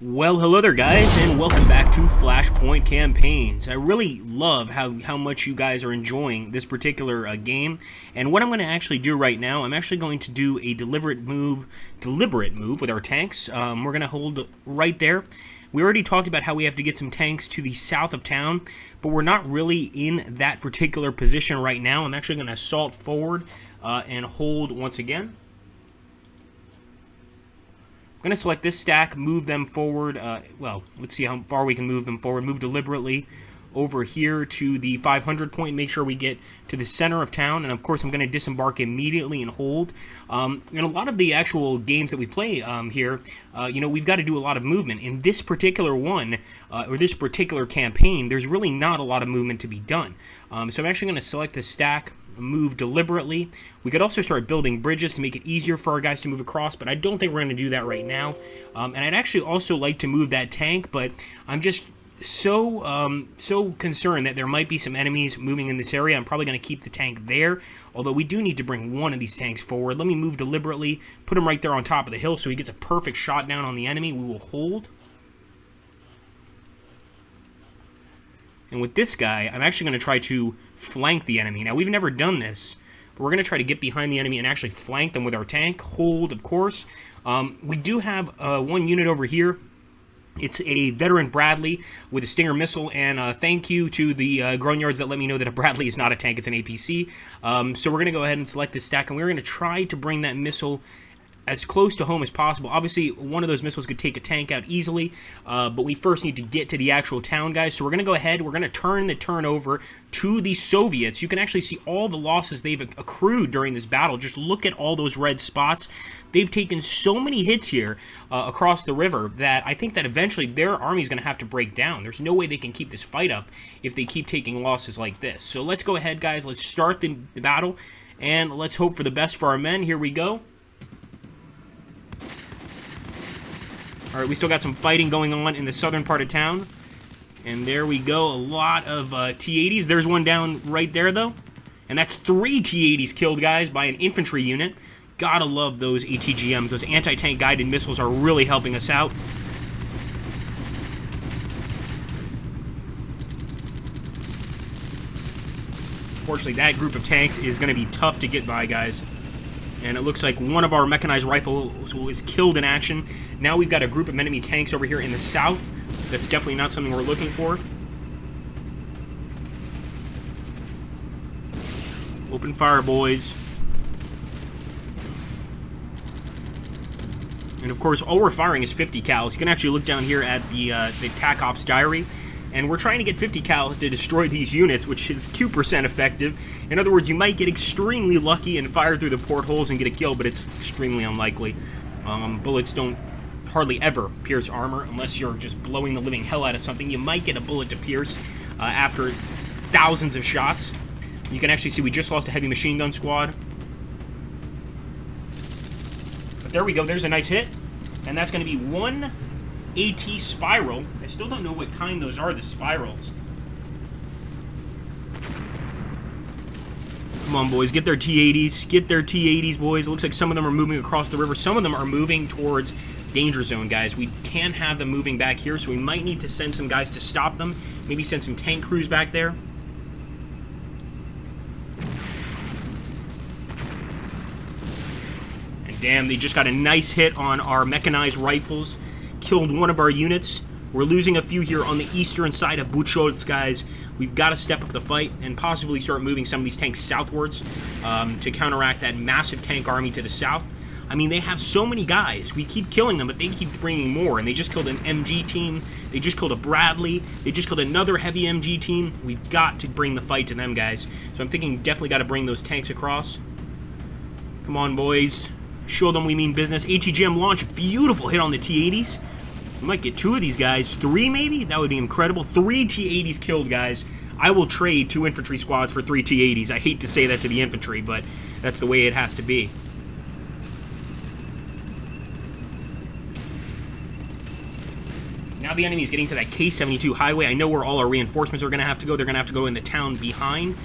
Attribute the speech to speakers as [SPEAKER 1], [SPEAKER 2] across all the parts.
[SPEAKER 1] Well, hello there guys, and welcome back to Flashpoint Campaigns. I really love how much you guys are enjoying this particular game, and what I'm going to actually do right now, I'm actually going to do a deliberate move with our tanks. We're going to hold right there. We already talked about how we have to get some tanks to the south of town, but we're not really in that particular position right now. I'm actually going to assault forward and hold once again. I'm going to select this stack, move them forward, well, let's see how far we can move them forward, move deliberately over here to the 500 point, make sure we get to the center of town, and of course I'm going to disembark immediately and hold. In a lot of the actual games that we play here, you know, we've got to do a lot of movement. In this particular one, or this particular campaign, there's really not a lot of movement to be done. So I'm actually going to select the stack, move deliberately. We could also start building bridges to make it easier for our guys to move across, but I don't think we're going to do that right now. And I'd actually also like to move that tank, but I'm just so concerned that there might be some enemies moving in this area. I'm probably going to keep the tank there, although we do need to bring one of these tanks forward. Let me move deliberately, put him right there on top of the hill so he gets a perfect shot down on the enemy. We will hold. And with this guy, I'm actually going to try to flank the enemy. Now, we've never done this, but we're going to try to get behind the enemy and actually flank them with our tank. Hold, of course. We do have one unit over here. It's a veteran Bradley with a Stinger missile, and thank you to the Grognards that let me know that a Bradley is not a tank, it's an APC. So we're going to go ahead and select this stack, and we're going to try to bring that missile as close to home as possible. Obviously, one of those missiles could take a tank out easily, but we first need to get to the actual town, guys. So we're going to go ahead, we're going to turn the turn over to the Soviets. You can actually see all the losses they've accrued during this battle. Just look at all those red spots. They've taken so many hits here across the river that I think that eventually their army is going to have to break down. There's no way they can keep this fight up if they keep taking losses like this. So let's go ahead, guys. Let's start the battle, and let's hope for the best for our men. Here we go. All right, we still got some fighting going on in the southern part of town. And there we go, a lot of T-80s. There's one down right there, though. And that's 3 T-80s killed, guys, by an infantry unit. Gotta love those ATGMs. Those anti-tank guided missiles are really helping us out. Fortunately, that group of tanks is going to be tough to get by, guys. And it looks like one of our mechanized rifles was killed in action. Now we've got a group of enemy tanks over here in the south. That's definitely not something we're looking for. Open fire, boys. And of course, all we're firing is 50 cals. You can actually look down here at the TAC Ops diary. And we're trying to get 50 cals to destroy these units, which is 2% effective. In other words, you might get extremely lucky and fire through the portholes and get a kill, but it's extremely unlikely. Bullets don't hardly ever pierce armor unless you're just blowing the living hell out of something. You might get a bullet to pierce after thousands of shots. You can actually see we just lost a heavy machine gun squad. But there we go, there's a nice hit. And that's going to be one AT spiral. I still don't know what kind those are, the spirals. Come on, boys, get their T-80s. Get their T-80s, boys. It looks like some of them are moving across the river. Some of them are moving towards danger zone, guys. We can't have them moving back here, so we might need to send some guys to stop them. Maybe send some tank crews back there. And damn, they just got a nice hit on our mechanized rifles. Killed one of our units. We're losing a few here on the eastern side of Bucholsk, guys. We've got to step up the fight and possibly start moving some of these tanks southwards to counteract that massive tank army to the south. I mean, they have so many guys. We keep killing them, but they keep bringing more. And they just killed an MG team. They just killed a Bradley. They just killed another heavy MG team. We've got to bring the fight to them, guys. So I'm thinking definitely got to bring those tanks across. Come on, boys. Show them we mean business. ATGM launch. Beautiful hit on the T-80s. We might get 2 of these guys. 3, maybe? That would be incredible. 3 T-80s killed, guys. I will trade 2 infantry squads for 3 T-80s. I hate to say that to the infantry, but that's the way it has to be. Now the enemy is getting to that K-72 highway. I know where all our reinforcements are going to have to go. They're going to have to go in the town behind.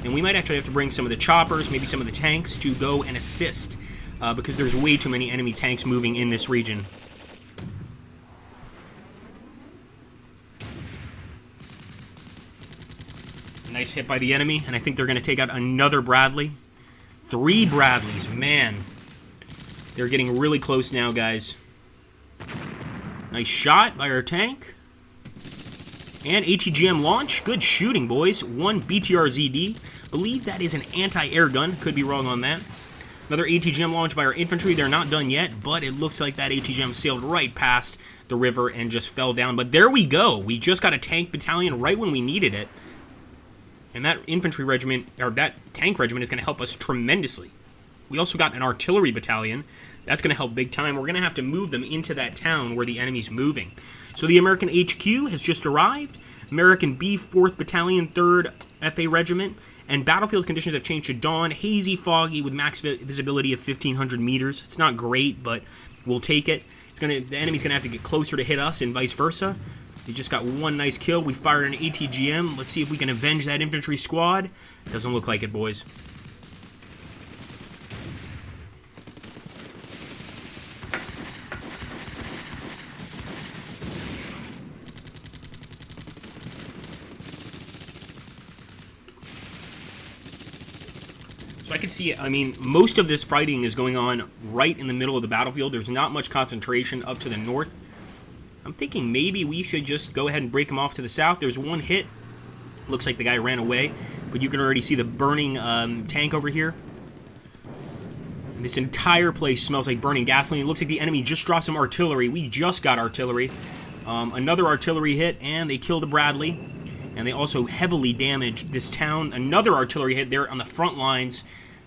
[SPEAKER 1] And we might actually have to bring some of the choppers, maybe some of the tanks, to go and assist. Because there's way too many enemy tanks moving in this region. Nice hit by the enemy, and I think they're going to take out another Bradley. 3 Bradleys, man. They're getting really close now, guys. Nice shot by our tank. And ATGM launch. Good shooting, boys. 1 BTR-ZD. Believe that is an anti-air gun. Could be wrong on that. Another ATGM launch by our infantry. They're not done yet, but it looks like that ATGM sailed right past the river and just fell down. But there we go. We just got a tank battalion right when we needed it. And that infantry regiment, or that tank regiment, is going to help us tremendously. We also got an artillery battalion. That's going to help big time. We're going to have to move them into that town where the enemy's moving. So the American HQ has just arrived. American B 4th Battalion, 3rd FA Regiment. And battlefield conditions have changed to dawn. Hazy, foggy, with max visibility of 1,500 meters. It's not great, but we'll take it. The enemy's going to have to get closer to hit us and vice versa. They just got 1 nice kill. We fired an ATGM. Let's see if we can avenge that infantry squad. Doesn't look like it, boys. So I can see, I mean, most of this fighting is going on right in the middle of the battlefield. There's not much concentration up to the north. I'm thinking maybe we should just go ahead and break them off to the south. There's 1 hit. Looks like the guy ran away, but you can already see the burning tank over here. And this entire place smells like burning gasoline. It looks like the enemy just dropped some artillery. We just got artillery. Another artillery hit, and they killed a Bradley. And they also heavily damaged this town. Another artillery hit there on the front lines.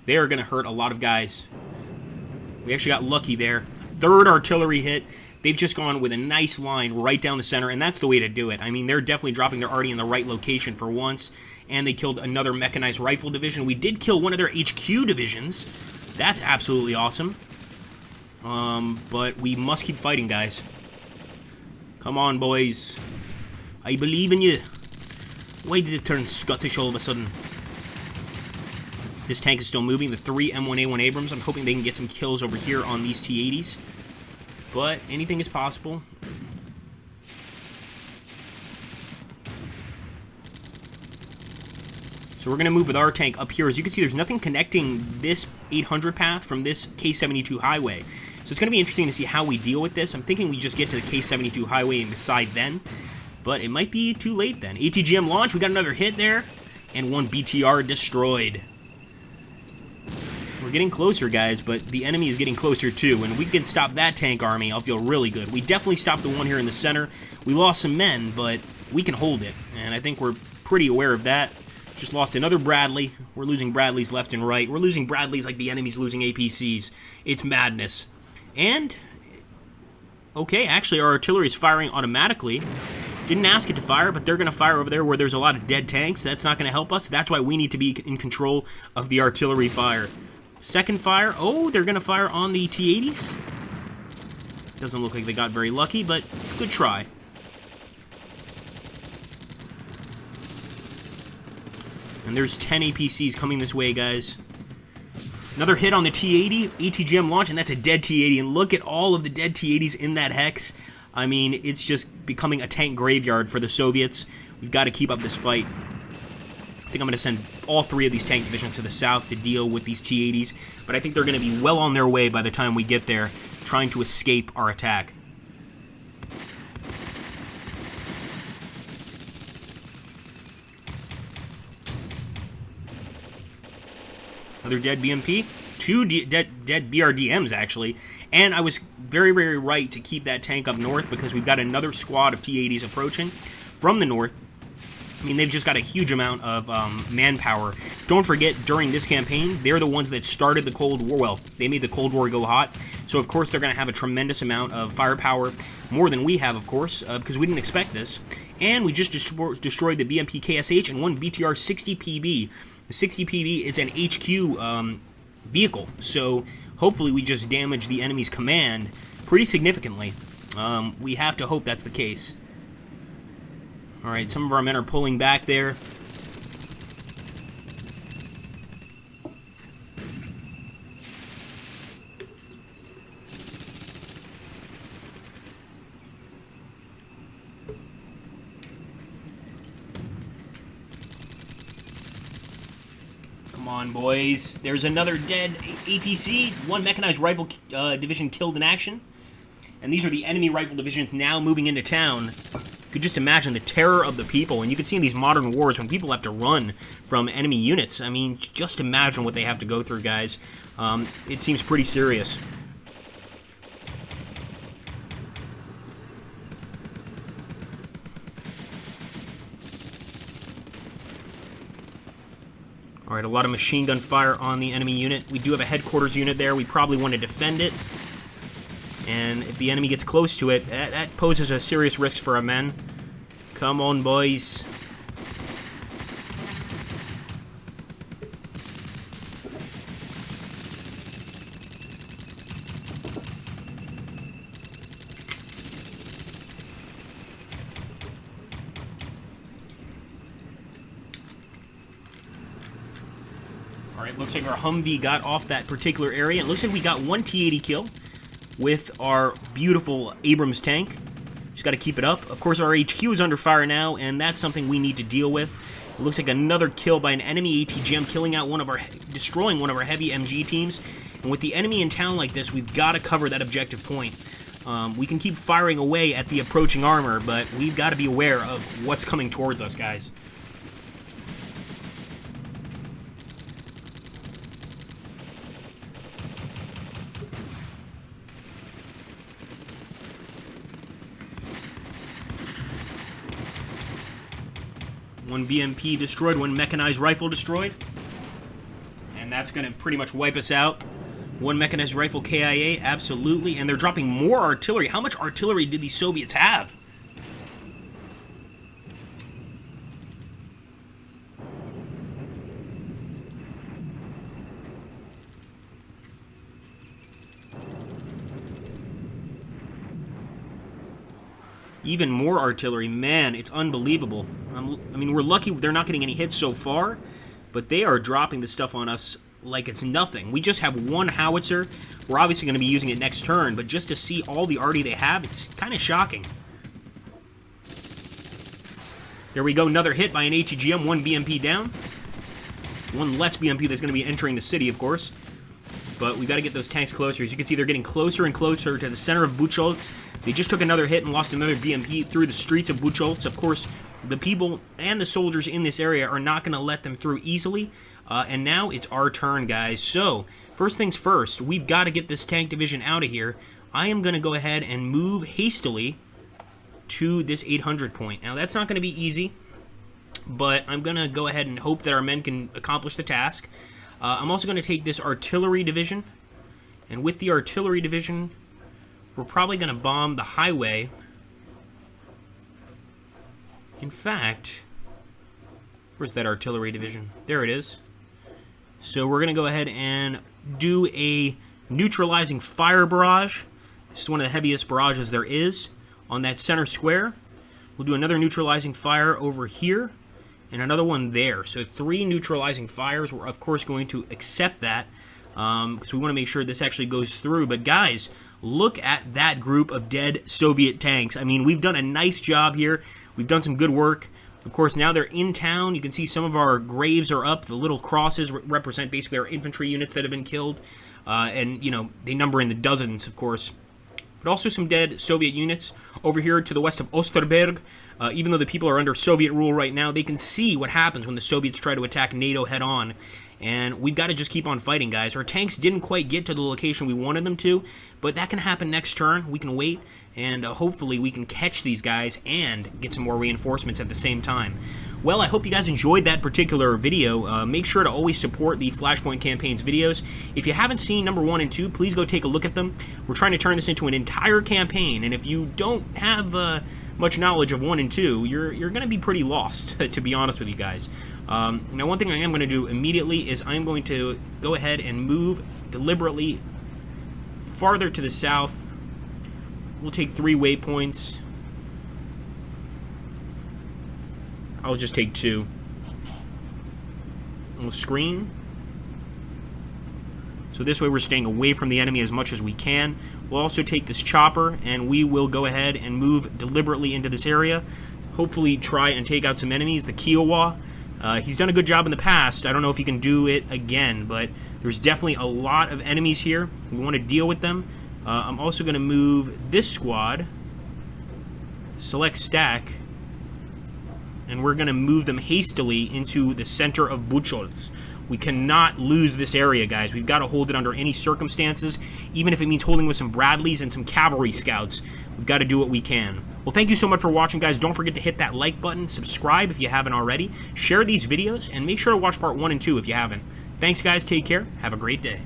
[SPEAKER 1] They are going to hurt a lot of guys. We actually got lucky there. 3rd artillery hit. They've just gone with a nice line right down the center, and that's the way to do it. I mean, they're definitely dropping their arty in the right location for once, and they killed another mechanized rifle division. We did kill one of their HQ divisions. That's absolutely awesome. But we must keep fighting, guys. Come on, boys. I believe in you. Why did it turn Scottish all of a sudden? This tank is still moving. The 3 M1A1 Abrams. I'm hoping they can get some kills over here on these T-80s. But anything is possible. So we're going to move with our tank up here. As you can see, there's nothing connecting this 800 path from this K72 highway. So it's going to be interesting to see how we deal with this. I'm thinking we just get to the K72 highway and decide then. But it might be too late then. ATGM launch. We got another hit there. And 1 BTR destroyed. We're getting closer, guys, but the enemy is getting closer too, and we can stop that tank army. I'll feel really good. We definitely stopped the one here in the center. We lost some men, but we can hold it, and I think we're pretty aware of that. Just lost another Bradley. We're losing Bradleys left and right. We're losing Bradleys like the enemy's losing APCs. It's madness. And, okay, actually our artillery is firing automatically. Didn't ask it to fire, but they're going to fire over there where there's a lot of dead tanks. That's not going to help us. That's why we need to be in control of the artillery fire. Second fire. Oh, they're going to fire on the T-80s. Doesn't look like they got very lucky, but good try. And there's 10 APCs coming this way, guys. Another hit on the T-80, ATGM launch, and that's a dead T-80. And look at all of the dead T-80s in that hex. I mean, it's just becoming a tank graveyard for the Soviets. We've got to keep up this fight. I think I'm going to send all 3 of these tank divisions to the south to deal with these T-80s, but I think they're going to be well on their way by the time we get there, trying to escape our attack. Another dead BMP, 2 dead BRDMs, actually, and I was very, very right to keep that tank up north because we've got another squad of T-80s approaching from the north. I mean, they've just got a huge amount of manpower. Don't forget, during this campaign, they're the ones that started the Cold War. Well, they made the Cold War go hot. So, of course, they're going to have a tremendous amount of firepower, more than we have, of course, because we didn't expect this. And we just destroyed the BMP KSH and 1 BTR 60PB. The 60PB is an HQ vehicle, so hopefully we just damage the enemy's command pretty significantly. We have to hope that's the case. Alright, some of our men are pulling back there. Come on, boys. There's another dead APC. One mechanized rifle division killed in action. And these are the enemy rifle divisions now moving into town. You could just imagine the terror of the people. And you can see in these modern wars when people have to run from enemy units. I mean, just imagine what they have to go through, guys. It seems pretty serious. Alright, a lot of machine gun fire on the enemy unit. We do have a headquarters unit there. We probably want to defend it. And if the enemy gets close to it, that poses a serious risk for our men. Come on, boys. Alright, looks like our Humvee got off that particular area. It looks like we got one T-80 kill with our beautiful Abrams tank. Just got to keep it up. Of course, our HQ is under fire now, and that's something we need to deal with. It looks like another kill by an enemy ATGM, destroying one of our heavy MG teams. And with the enemy in town like this, we've got to cover that objective point. We can keep firing away at the approaching armor, but we've got to be aware of what's coming towards us, guys. One BMP destroyed, one mechanized rifle destroyed. And that's going to pretty much wipe us out. One mechanized rifle KIA, absolutely. And they're dropping more artillery. How much artillery did these Soviets have? Even more artillery. Man, it's unbelievable. I mean, we're lucky they're not getting any hits so far, but they are dropping the stuff on us like it's nothing. We just have one howitzer. We're obviously going to be using it next turn, but just to see all the arty they have, it's kind of shocking. There we go, another hit by an ATGM, one BMP down. One less BMP that's going to be entering the city, of course. But we got to get those tanks closer. As you can see, they're getting closer and closer to the center of Buchholz. They just took another hit and lost another BMP through the streets of Buchholz. Of course, the people and the soldiers in this area are not going to let them through easily. And now it's our turn, guys. So, first things first, we've got to get this tank division out of here. I am going to go ahead and move hastily to this 800 point. Now, that's not going to be easy, but I'm going to go ahead and hope that our men can accomplish the task. I'm also going to take this artillery division, and with the artillery division, we're probably going to bomb the highway. In fact, where's that artillery division? There it is. So we're going to go ahead and do a neutralizing fire barrage. This is one of the heaviest barrages there is on that center square. We'll do another neutralizing fire over here and another one there. So 3 neutralizing fires. We're, of course, going to accept that because we want to make sure this actually goes through. But, guys, look at that group of dead Soviet tanks. I mean, we've done a nice job here. We've done some good work. Of course, now they're in town. You can see some of our graves are up. The little crosses represent basically our infantry units that have been killed. And, you know, they number in the dozens, of course. But also some dead Soviet units over here to the west of Osterberg. Even though the people are under Soviet rule right now, they can see what happens when the Soviets try to attack NATO head-on. And we've got to just keep on fighting, guys. Our tanks didn't quite get to the location we wanted them to, but that can happen next turn. We can wait, and hopefully we can catch these guys and get some more reinforcements at the same time. Well, I hope you guys enjoyed that particular video. Make sure to always support the Flashpoint Campaign's videos. If you haven't seen number 1 and 2, please go take a look at them. We're trying to turn this into an entire campaign, and if you don't have much knowledge of 1 and 2, you're going to be pretty lost, to be honest with you guys. Now, one thing I am going to do immediately is I'm going to go ahead and move deliberately farther to the south. We'll take 3 waypoints. I'll just take 2. We'll screen. So this way we're staying away from the enemy as much as we can. We'll also take this chopper, and we will go ahead and move deliberately into this area. Hopefully try and take out some enemies. The Kiowa He's done a good job in the past. I don't know if he can do it again, but there's definitely a lot of enemies here. We want to deal with them. I'm also going to move this squad, select stack, and we're going to move them hastily into the center of Buchholz. We cannot lose this area, guys. We've got to hold it under any circumstances, even if it means holding with some Bradleys and some cavalry scouts. We've got to do what we can. Well, thank you so much for watching, guys. Don't forget to hit that like button, subscribe if you haven't already, share these videos, and make sure to watch part 1 and 2 if you haven't. Thanks, guys. Take care. Have a great day.